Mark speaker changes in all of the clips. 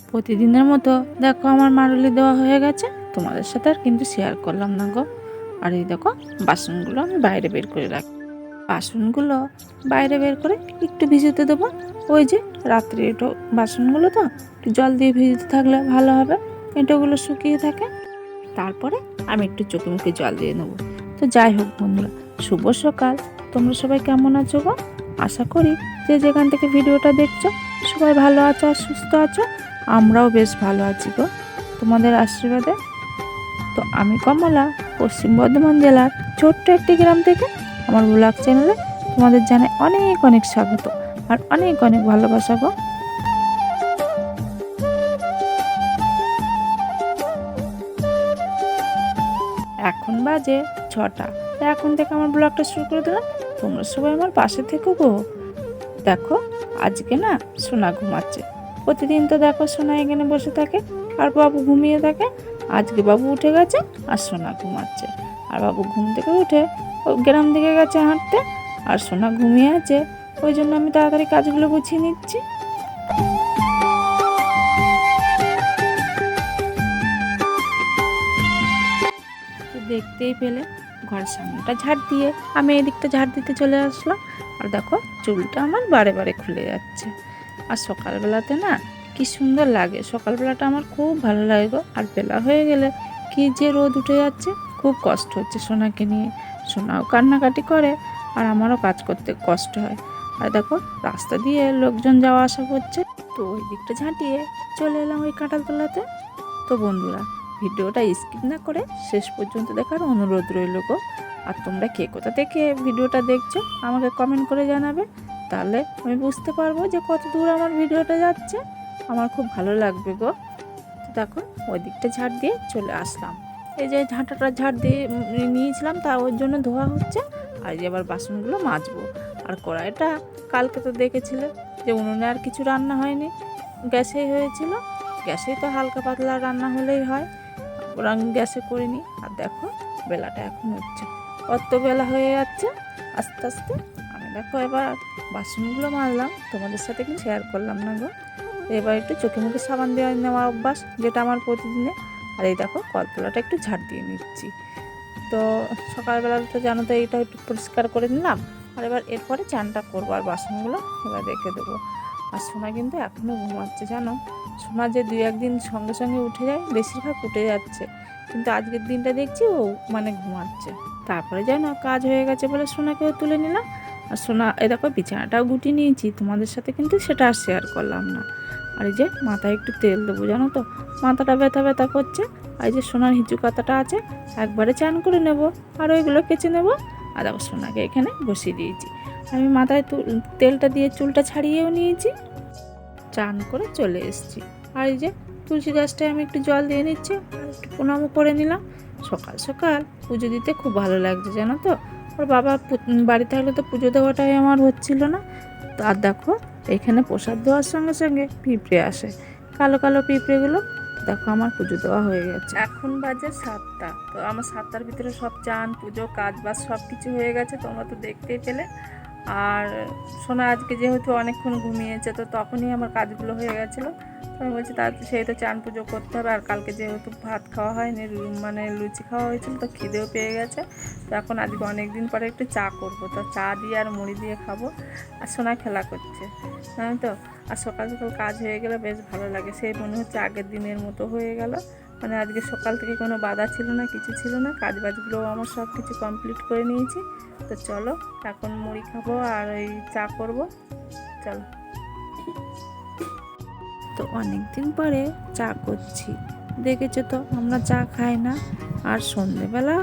Speaker 1: প্রতিদিনের মতো দেখো আমার মারুলি দেওয়া হয়ে গেছে, তোমাদের সাথে আর কিন্তু শেয়ার করলাম না গো। আর এই দেখো বাসনগুলো আমি বাইরে বের করে রাখি। বাসনগুলো বাইরে বের করে একটু ভিজতে দেবো। ওই যে রাত্রে এঁটো বাসনগুলো তো একটু জল দিয়ে ভিজতে থাকলে ভালো হবে, এঁটোগুলো শুকিয়ে থাকে। তারপরে আমি একটু চোখে মুখে জল দিয়ে নেবো। তো যাই হোক বন্ধুরা, শুভ সকাল। তোমরা সবাই কেমন আছো গো? আশা করি যে যেখান থেকে ভিডিওটা দেখছো সবাই ভালো আছো আর সুস্থ আছো। আমরাও বেশ ভালো আছি গো, তোমাদের আশীর্বাদে। তো আমি কমলা, পশ্চিম বর্ধমান জেলার ছোট্ট একটি গ্রাম থেকে আমার ব্লগ চ্যানেলে তোমাদের জানাই অনেক অনেক স্বাগত আর অনেক অনেক ভালোবাসা গো। এখন বাজে 6টা। এখন থেকে আমার ব্লগটা শুরু করে দিলাম, তোমরা সবাই আমার পাশে থেকো গো। দেখো আজকে না সোনা ঘুমাচ্ছে। প্রতিদিন তো দেখো সোনা এখানে বসে থাকে আর বাবু ঘুমিয়ে থাকে। আজকে বাবু উঠে গেছে আর সোনা ঘুমাচ্ছে। আর বাবু ঘুম থেকে উঠে গ্রাম দিকে গেছে হাঁটতে, আর সোনা ঘুমিয়ে আছে। ওই জন্য আমি তাড়াতাড়ি কাজগুলো গুছিয়ে নিচ্ছি। তো দেখতেই পেলে ঘরের সামনেটা ঝাড় দিয়ে আমি এদিকটা ঝাড় দিতে চলে আসলাম। আর দেখো চুলটা আমার বারে বারে খুলে যাচ্ছে। আর সকালবেলাতে না কি সুন্দর লাগে, সকালবেলাটা আমার খুব ভালো লাগে গো। আর বেলা হয়ে গেলে কি যে রোদ উঠে যাচ্ছে, খুব কষ্ট হচ্ছে সোনাকে নিয়ে। সোনাও কান্নাকাটি করে আর আমারও কাজ করতে কষ্ট হয়। আর দেখো রাস্তা দিয়ে লোকজন যাওয়া আসা করছে, তো ওই দিকটা ঝাঁটিয়ে চলে এলাম ওই কাঁঠালতলাতে। তো বন্ধুরা, ভিডিওটা স্কিপ না করে শেষ পর্যন্ত দেখার অনুরোধ রইল গো। আর তোমরা কে কোথা থেকে ভিডিওটা দেখছো আমাকে কমেন্ট করে জানাবে, তাহলে আমি বুঝতে পারবো যে কত দূর আমার ভিডিওটা যাচ্ছে। আমার খুব ভালো লাগবে গো। তো দেখো ওই দিকটা ঝাড় দিয়ে চলে আসলাম। এই যে ঝাঁটাটা ঝাড় দিয়ে নিয়েছিলাম, তা ওর জন্য ধোয়া হচ্ছে। আর যে আবার বাসনগুলো মাজবো। আর কড়াইটা কালকে তো দেখেছিলে যে উনুনে আর কিছু রান্না হয়নি, গ্যাসেই হয়েছিল। গ্যাসেই তো হালকা পাতলা রান্না হলেই হয়, ওরা গ্যাসে করিনি। আর দেখো বেলাটা এখন হচ্ছে, অত বেলা হয়ে যাচ্ছে আস্তে আস্তে। আমি দেখো এবার বাসনগুলো মাজলাম, তোমাদের সাথে কিন্তু শেয়ার করলাম না গো। এবার একটু চোখে মুখে সাবান দিয়ে নেওয়া অভ্যাস, যেটা আমার প্রতিদিনে। আর এই দেখো কলতলাটা একটু ঝাড় দিয়ে নিচ্ছি। তো সকালবেলা তো জানো তো এইটা একটু পরিষ্কার করে নিলাম। আর এবার এরপরে চানটা করবো আর বাসনগুলো এবার রেখে দেবো। আর সোনা কিন্তু এখনও ঘুমাচ্ছে জানো। সোনা যে 2-1 দিন সঙ্গে সঙ্গে উঠে যায়, বেশিরভাগ উঠে যাচ্ছে, কিন্তু আজকের দিনটা দেখছি ও মানে ঘুমাচ্ছে। তারপরে জানো কাজ হয়ে গেছে বলে সোনাকেও তুলে নিলাম। আর সোনা এই দেখো বিছানাটাও গুটিয়ে নিয়েছি, তোমাদের সাথে কিন্তু সেটা আর শেয়ার করলাম না। আর এই যে মাথায় একটু তেল দেবো জানো তো, মাথাটা ব্যথা ব্যথা করছে। আর এই যে সোনার হিঁচু কাতাটা আছে, একবারে চান করে নেব আর ওইগুলো কেচে নেব। আর দেখো সোনাকে এখানে বসিয়ে দিয়েছি। আমি মাথায় তেলটা দিয়ে চুলটা ছাড়িয়েও নিয়েছি, চান করে চলে এসেছি। আর এই যে তুলসী গাছটায় আমি একটু জল দিয়ে নিচ্ছি আর একটু প্রণামও করে নিলাম। সকাল সকাল পুজো দিতে খুব ভালো লাগছে জানো তো। ওর বাবা বাড়িতে থাকলে তো পুজো দেওয়াটাই আমার হচ্ছিল না। তো আর দেখো এখানে প্রসাদ দেওয়ার সঙ্গে সঙ্গে পিঁপড়ে আসে, কালো কালো পিঁপড়েগুলো। দেখো আমার পুজো দেওয়া হয়ে গেছে, এখন বাজে 7টা। তো আমার 7টার ভিতরে সব চান পুজো কাজ বাজ সব কিছু হয়ে গেছে, তোমরা তো দেখতেই পেলে। আর সোনা আজকে যেহেতু অনেকক্ষণ ঘুমিয়েছে, তো তখনই আমার কাজগুলো হয়ে গেছিলো। তো আমি বলছি তার সেই তো চান পুজো করতে হবে। আর কালকে যেহেতু ভাত খাওয়া হয়নি, মানে লুচি খাওয়া হয়েছিল, তো খিদেও পেয়ে গেছে। তো এখন আজকে অনেক দিন পরে একটু চা করব, তো চা দিয়ে আর মুড়ি দিয়ে খাবো। আর সোনা খেলা করছে জানো তো। আর সকাল সকাল কাজ হয়ে গেলে বেশ ভালো লাগে, সেই মনে হচ্ছে আগের দিনের মতো হয়ে গেল। মানে আজকে সকাল থেকে কোনো বাধা ছিল না, কিছু ছিল না, কাজ বাজগুলোও আমার সব কিছু কমপ্লিট করে নিয়েছি। তো চলো এখন মুড়ি খাবো আর ওই চা করব, চলো। তো অনেক দিন পরে চা করছি, দেখেছো তো আমরা চা খাই না। আর সন্ধেবেলা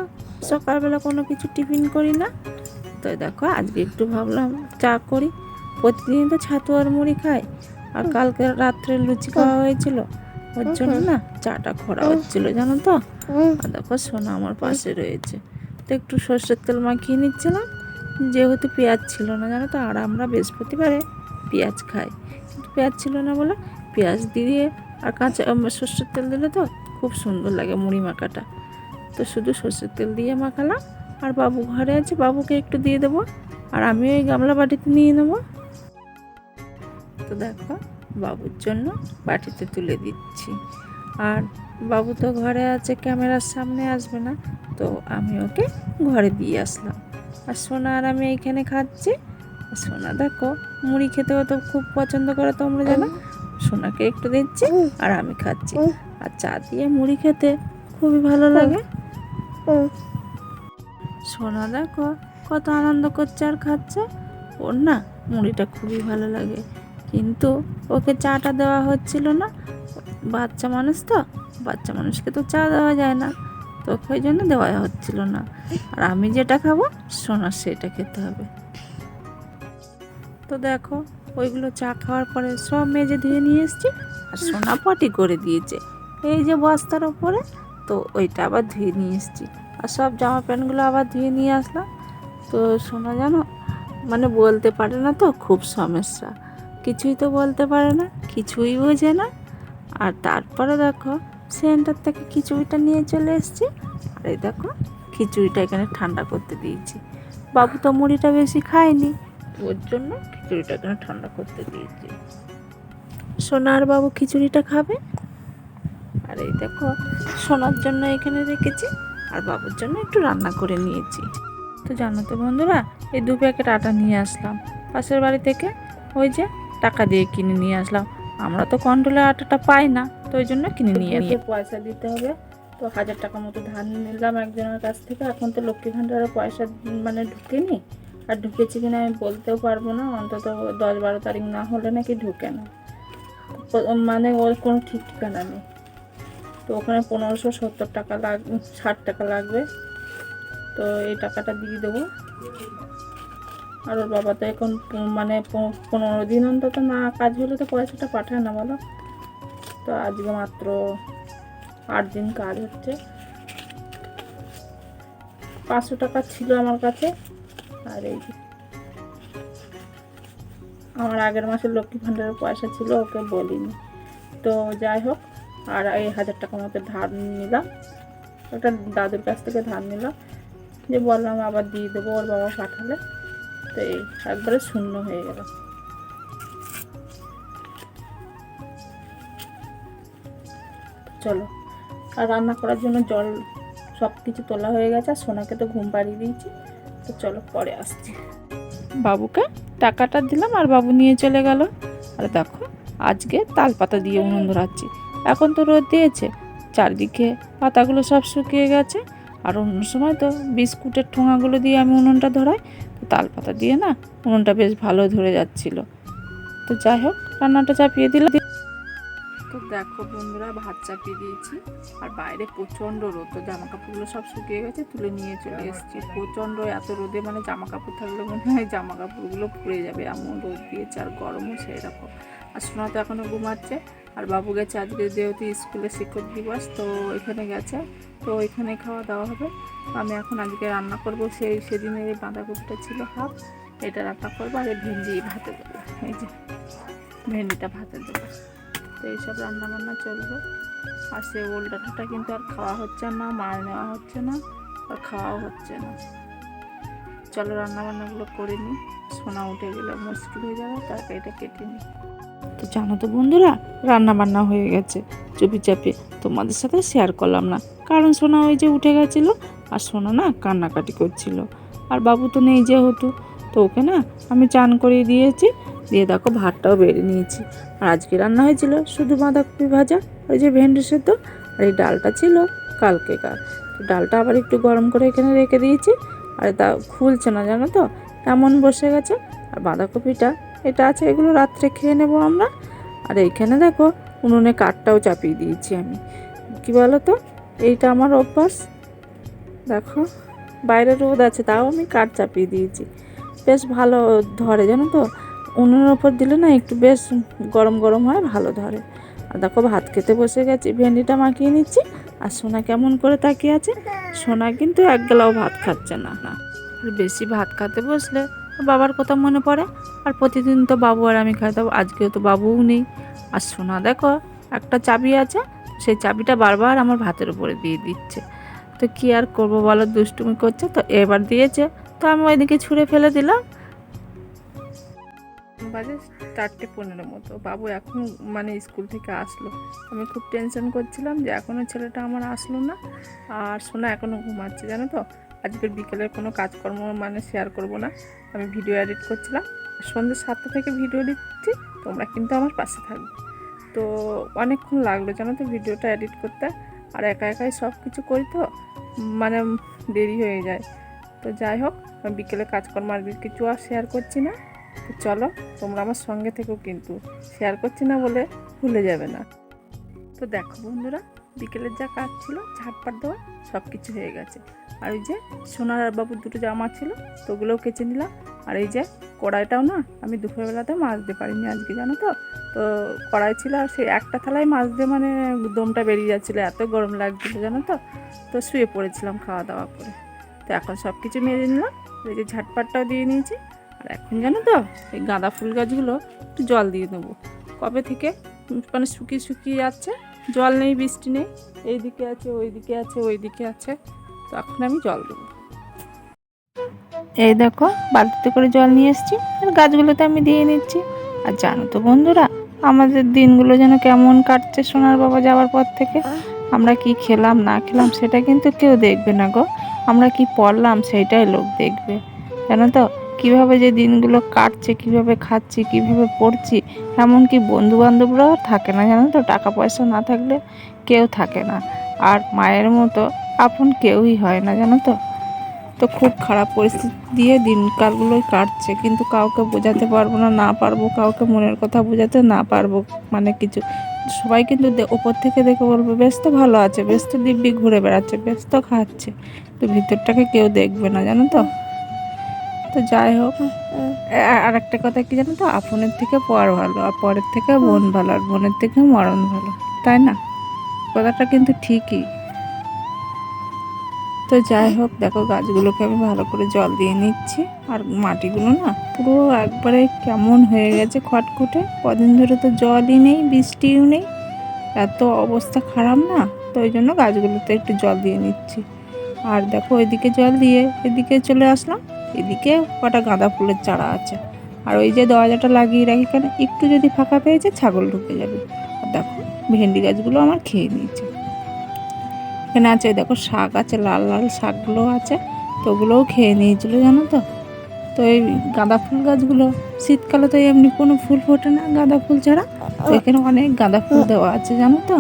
Speaker 1: সকালবেলা কোনো কিছু টিফিন করি না। তো দেখো আজকে একটু ভাবলাম চা করি। প্রতিদিন তো ছাতু আর মুড়ি খাই, আর কালকে রাত্রে লুচি খাওয়া হয়েছিল, ওর জন্য না চাটা খরা হচ্ছিল জানো তো। আর দেখো সোনা আমার পাশে রয়েছে, তো একটু সর্ষের তেল মাখিয়ে নিচ্ছিলাম, যেহেতু পেঁয়াজ ছিল না জানো তো। আর আমরা বৃহস্পতিবারে পেঁয়াজ খাই, কিন্তু পেঁয়াজ ছিল না বলে পেঁয়াজ দিয়ে আর কাঁচা সর্ষের তেল দিলে তো খুব সুন্দর লাগে মুড়ি মাখাটা। তো শুধু সর্ষের তেল দিয়ে মাখালাম। আর বাবু ঘরে আছে, বাবুকে একটু দিয়ে দেবো, আর আমিও এই গামলা বাটিতে নিয়ে নেবো। তো দেখো বাবুর জন্য বাটিতে তুলে দিচ্ছি। আর বাবু তো ঘরে আছে, ক্যামেরার সামনে আসবে না, তো আমি ওকে ঘরে দিয়ে আসলাম। আর সোনা আর আমি এইখানে খাচ্ছি। আর সোনা দেখো মুড়ি খেতেও তো খুব পছন্দ করে, তোমরা জানো। সোনাকে একটু দিচ্ছি আর আমি খাচ্ছি। আর চা দিয়ে মুড়ি খেতে খুবই ভালো লাগে। সোনা দেখো কত আনন্দ করছে আর খাচ্ছে। ওর না মুড়িটা খুবই ভালো লাগে, কিন্তু ওকে চাটা দেওয়া হচ্ছিল না। বাচ্চা মানুষ তো, বাচ্চা মানুষকে তো চা দেওয়া যায় না, তো ওই জন্য দেওয়া হচ্ছিল না। আর আমি যেটা খাবো সোনার সেটা খেতে হবে। তো দেখো ওইগুলো চা খাওয়ার পরে সব মেজে ধুয়ে নিয়ে এসছি। আর সোনা পটি করে দিয়েছে এই যে বস্তার ওপরে, তো ওইটা আবার ধুয়ে নিয়ে এসছি। আর সব জামা প্যান্টগুলো আবার ধুয়ে নিয়ে আসলাম। তো সোনা জানো মানে বলতে পারে না, তো খুব সমস্যা, কিছুই তো বলতে পারে না, কিছুই বোঝে না। আর তারপরে দেখো সেন্টার থেকে খিচুড়িটা নিয়ে চলে এসেছি। আর এই দেখো খিচুড়িটা এখানে ঠান্ডা করতে দিয়েছি। বাবু তো মুড়িটা বেশি খায়নি, ওর জন্য খিচুড়িটা এখানে ঠান্ডা করতে দিয়েছি। সোনা আর বাবু খিচুড়িটা খাবে। আর এই দেখো সোনার জন্য এখানে রেখেছি, আর বাবুর জন্য একটু রান্না করে নিয়েছি। তো জানো তো বন্ধুরা, এই 2 প্যাকেট আটা নিয়ে আসলাম পাশের বাড়ি থেকে, ওই যে টাকা দিয়ে কিনে নিয়ে আসলাম। আমরা তো কন্ট্রোলের আটাটা পাই না, তো ওই জন্য কিনে নিয়ে পয়সা দিতে হবে। তো 1000 টাকা মতো ধার নিলাম একজনের কাছ থেকে। এখন তো লক্ষ্মী ভাণ্ডারের পয়সা মানে ঢুকেনি, আর ঢুকেছি কিনা আমি বলতেও পারবো না। অন্তত 10-12 তারিখ না হলে নাকি ঢুকে না, মানে ওর কোনো ঠিক ঠিকানা নেই। তো ওখানে 1570 টাকা 60 টাকা লাগবে। তো এই টাকাটা দিয়ে দেবো। আর ওর বাবা তো এখন মানে 15 দিন অন্তত না কাজ হলে তো পয়সাটা পাঠায় না, বলো। তো আজকে মাত্র 8 দিন কাজ হচ্ছে। 500 টাকা ছিল আমার কাছে। আর এই যে আমার আগের মাসের লক্ষ্মী ভাণ্ডারের পয়সা ছিল, ওকে বলিনি। তো যাই হোক, আর এই 1000 টাকা মতো ধার নিলাম, একটা দাদুর কাছ থেকে ধার নিলাম, যে বললাম আবার দিয়ে দেবো ওর বাবা পাঠালে। তো এই একবারে শূন্য হয়ে গেল। চলো, আর রান্না করার জন্য জল সব কিছু তোলা হয়ে গেছে। আর সোনাকে তো ঘুম পাড়িয়ে দিয়েছি। তো চলো পরে আসছি। বাবুকে টাকাটা দিলাম আর বাবু নিয়ে চলে গেল। আর দেখো আজকে তাল পাতা দিয়ে উনুন ধরাচ্ছি। এখন তো রোদ দিয়েছে, চারদিকে পাতাগুলো সব শুকিয়ে গেছে। আর অন্য সময় তো বিস্কুটের ঠোঙাগুলো দিয়ে আমি উনুনটা ধরাই, তো তাল পাতা দিয়ে না উনুনটা বেশ ভালো ধরে যাচ্ছিল। তো যাই হোক রান্নাটা চাপিয়ে দিলাম। তো দেখো বন্ধুরা, ভাত চাপিয়ে দিয়েছি। আর বাইরে প্রচণ্ড রোদ, তো জামা কাপড়গুলো সব শুকিয়ে গেছে, তুলে নিয়ে চলে এসেছি। প্রচণ্ড এত রোদে মানে জামা কাপড় থাকলে মনে হয় জামা কাপড়গুলো পুড়ে যাবে, এমন রোদ দিয়েছে। আর গরমও সেই রকম। আর সোনা তো এখনও ঘুমাচ্ছে। আর বাবু গেছে আজকে যেহেতু স্কুলে শিক্ষক দিবস, তো এখানে গেছে, তো ওইখানে খাওয়া দাওয়া হবে। আমি এখন আজকে রান্না করবো সেদিনের এই বাঁধাকপিটা ছিল হাফ, এটা রান্না করবো। আর এই ভেন্ডি ভাতে দেবো, এই যে ভেন্ডিটা ভাতে দেবো। তো এইসব রান্নাবান্না চলবে। আর সে ওলটাটা কিন্তু আর খাওয়া হচ্ছে না, মাছ নেওয়া হচ্ছে না, আর খাওয়াও হচ্ছে না। চলো রান্নাবান্নাগুলো করে নিই, সোনা উঠে গেলে মুশকিল হয়ে যাবে, তরকারিটা কেটে নিই। তো জানো তো বন্ধুরা, রান্নাবান্না হয়ে গেছে। চুপি চাপে তোমাদের সাথে শেয়ার করলাম না, কারণ সোনা ওই যে উঠে গেছিলো। আর সোনা না কান্নাকাটি করছিল। আর বাবু তো নেই যেহেতু, তো ওকে না আমি চান করিয়ে দিয়েছি। দিয়ে দেখো ভাতটাও বেড়ে নিয়েছি। আর আজকে রান্না হয়েছিল শুধু বাঁধাকপি ভাজা, ওই যে ভেন্ডি সেদ্ধ, আর এই ডালটা ছিল কালকেকার। তো ডালটা আবার একটু গরম করে এখানে রেখে দিয়েছি। আর তা খুলছে না জানো তো, এমন বসে গেছে। আর বাঁধাকপিটা এটা আছে, এগুলো রাত্রে খেয়ে নেবো আমরা। আর এইখানে দেখো উনুনে কাঠটাও চাপিয়ে দিয়েছি আমি। কি বলো তো, এইটা আমার অভ্যাস। দেখো বাইরে রোদ আছে, তাও আমি কাঠ চাপিয়ে দিয়েছি। বেশ ভালো ধরে জানো তো, উনুনের ওপর দিলে না একটু বেশ গরম গরম হয়, ভালো ধরে। আর দেখো ভাত খেতে বসে গেছি, ভেন্ডিটা মাখিয়ে নিচ্ছি। আর সোনা কেমন করে তাকিয়ে আছে। সোনা কিন্তু এক গেলাও ভাত খাচ্ছে না। আর বেশি ভাত খেতে বসলে বাবার কথা মনে পড়ে। আর প্রতিদিন তো বাবু আর আমি খাই, আজকেও তো বাবুও নেই। আর সোনা দেখো একটা চাবি আছে, সেই চাবিটা বারবার আমার ভাতের উপরে দিয়ে দিচ্ছে। তো কি আর করবো বলো, দুষ্টুমি করছে, তো এবার দিয়েছে, তো আমি ওইদিকে ছুঁড়ে ফেলে দিলাম। বাজে 4:15 মতো। বাবু এখন মানে স্কুল থেকে আসলো। আমি খুব টেনশন করছিলাম যে এখনও ছেলেটা আমার আসলো না, আর সোনা এখনও ঘুমাচ্ছে। জানো তো, আজকের বিকেলের কোনো কাজকর্ম মানে শেয়ার করব না, আমি ভিডিও এডিট করছিলাম। সন্ধ্যে 7টা থেকে ভিডিও দিচ্ছি, তোমরা কিন্তু আমার পাশে থাকবে। তো অনেকক্ষণ লাগলো জানো তো ভিডিওটা এডিট করতে, আর একা একাই সব কিছু করি তো মানে দেরি হয়ে যায়। তো যাই হোক, বিকেলে কাজকর্ম আর কিছু আর শেয়ার করছি না। তো চলো তোমরা আমার সঙ্গে থেকেও, কিন্তু শেয়ার করছি না বলে ভুলে যাবে না। তো দেখো বন্ধুরা, বিকেলের যা কাজ ছিল ঝাটপাট দেওয়া সব কিছু হয়ে গেছে। আর ওই যে সোনার আর বাবুর দুটো জামা ছিল, তো ওগুলোও কেচে নিলাম। আর এই যে কড়াইটাও না আমি দুপুরবেলাতে মাজতে পারিনি আজকে, জানো তো। তো কড়াই ছিল, আর সেই একটা থালায় মাজতে মানে দমটা বেরিয়ে যাচ্ছিলো, এত গরম লাগছিলো জানো তো। তো শুয়ে পড়েছিলাম খাওয়া দাওয়া করে। তো এখন সব কিছু মেজে নিলাম, এই যে ঝাটপাটটাও দিয়ে নিয়েছি। আর এখন জানো তো, এই গাঁদা ফুল গাছগুলো একটু জল দিয়ে দেবো। কবে থেকে মানে শুকিয়ে শুকিয়ে যাচ্ছে, জল নেই, বৃষ্টি নেই, এইদিকে আছে, ওইদিকে আছে, ওইদিকে আছে। তো এখন আমি জল দেবো। এই দেখো বালতিতে করে জল নিয়ে এসেছি, আর গাছগুলোতে আমি দিয়ে নিচ্ছি। আর জানো তো বন্ধুরা, আমাদের দিনগুলো যেন কেমন কাটছে সোনার বাবা যাওয়ার পর থেকে। আমরা কি খেলাম না খেলাম সেটা কিন্তু কেউ দেখবে না গো, আমরা কি পড়লাম সেইটাই লোক দেখবে। জানো তো কীভাবে যে দিনগুলো কাটছে, কীভাবে খাচ্ছি, কীভাবে পড়ছি। এমনকি বন্ধুবান্ধবরাও থাকে না জানো তো, টাকা পয়সা না থাকলে কেউ থাকে না। আর মায়ের মতো আপন কেউই হয় না জানো তো। তো খুব খারাপ পরিস্থিতি দিয়ে দিনকালগুলোই কাটছে, কিন্তু কাউকে বোঝাতে পারবো না, না পারবো কাউকে মনের কথা বোঝাতে, না পারবো মানে কিছু। সবাই কিন্তু ওপর থেকে দেখে বলবে বেশ তো ভালো আছে, বেশ তো দিব্যি ঘুরে বেড়াচ্ছে, বেশ তো খাচ্ছে, তো ভিতরটাকে কেউ দেখবে না জানো তো। তো যাই হোক, আর একটা কথা কি জানো তো, আপনের থেকে পর ভালো, আর পরের থেকে বোন ভালো, আর বোনের থেকে মরণ ভালো, তাই না? কথাটা কিন্তু ঠিকই। তো যাই হোক, দেখো গাছগুলোকে আমি ভালো করে জল দিয়ে নিচ্ছি। আর মাটিগুলো না পুরো একবারে কেমন হয়ে গেছে খটখটে, কদিন ধরে তো জলই নেই, বৃষ্টিও নেই, এত অবস্থা খারাপ না। তো ওই জন্য গাছগুলোতে একটু জল দিয়ে নিচ্ছি। আর দেখো ওইদিকে জল দিয়ে এদিকে চলে আসলাম। এদিকে কটা গাঁদা ফুলের চারা আছে, আর ওই যে দরজাটা লাগিয়ে রাখি কেন, একটু যদি ফাঁকা পেয়েছে ছাগল ঢুকে যাবে। আর দেখো ভেন্ডি গাছগুলো আমার খেয়ে নিয়েছে। এখানে আছে দেখো শাক আছে, লাল লাল শাকগুলো আছে, তো ওগুলোও খেয়ে নিয়েছিল জানো তো। তো এই গাঁদা ফুল গাছগুলো শীতকালে তো এমনি কোনো ফুল ফোটে না গাঁদা ফুল ছাড়া, তো এখানে অনেক গাঁদা ফুল দেওয়া আছে জানো তো।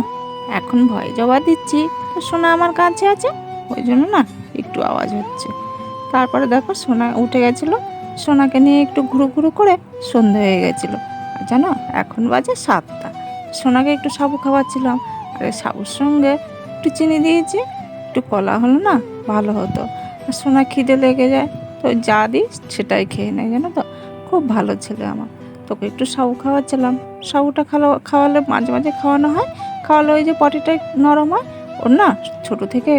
Speaker 1: এখন ভয় জবা দিচ্ছি, তো সোনা আমার কাছে আছে, ওই জন্য না একটু আওয়াজ হচ্ছে। তারপরে দেখো সোনা উঠে গেছিলো, সোনাকে নিয়ে একটু ঘুরু ঘুরু করে সন্ধে হয়ে গেছিলো। আর জানো এখন বাজে 7টা। সোনাকে একটু সাবু খাওয়াচ্ছিলাম, আর এই সাবুর সঙ্গে একটু চিনি দিয়েছি, একটু কলা হলো না ভালো হতো। আর সোনা খিদে লেগে যায়, তো যা দিই সেটাই খেয়ে নেয় জানো তো, খুব ভালো ছেলে আমার। তোকে একটু সাবু খাওয়াচ্ছিলাম, সাবুটা খাওয়ালে মাঝে মাঝে খাওয়ানো হয়, খাওয়ালে ওই যে পটিটা নরম হয়। ওর না ছোটো থেকে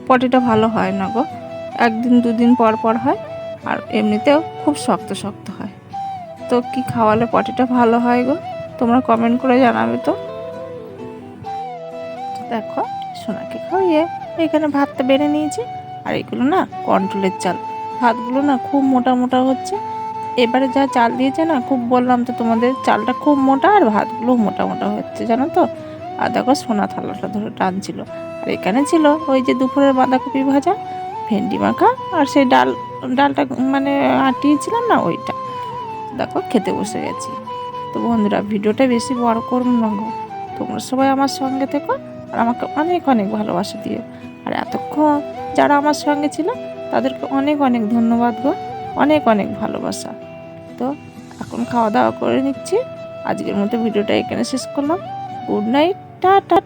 Speaker 1: পটিটা ভালো হয় না গো, 1 দিন 2 দিন পর পর হয়, আর এমনিতেও খুব শক্ত শক্ত হয়। তো কি খাওয়ালে পটিটা ভালো হয় গো, তোমরা কমেন্ট করে জানাবে তো। দেখো সোনাকে খাইয়ে এখানে ভাতটা বেড়ে নিয়েছি। আর এগুলো না কন্ট্রোলের চাল, ভাতগুলো না খুব মোটা মোটা হচ্ছে। এবারে যা চাল দিয়েছে না, খুব বললাম তো তোমাদের, চালটা খুব মোটা আর ভাতগুলো মোটা মোটা হচ্ছে জানো তো। আর দেখো সোনা থালাটা ধরে টানছিল। আর এখানে ছিল ওই যে দুপুরের বাঁধাকপি ভাজা, ভেন্ডি মাখা, আর সেই ডালটা মানে আটিয়েছিলাম না ওইটা। দেখো খেতে বসে গেছি। তো বন্ধুরা ভিডিওটা বেশি বড় করবো না গো, তোমরা সবাই আমার সঙ্গে থেকো, আর আমাকে অনেক অনেক ভালোবাসা দিও। আর এতক্ষণ যারা আমার সঙ্গে ছিল তাদেরকে অনেক অনেক ধন্যবাদ গো, অনেক অনেক ভালোবাসা। তো এখন খাওয়া দাওয়া করে নিচ্ছি, আজকের মতো ভিডিওটা এখানে শেষ করলাম। Good night, tata.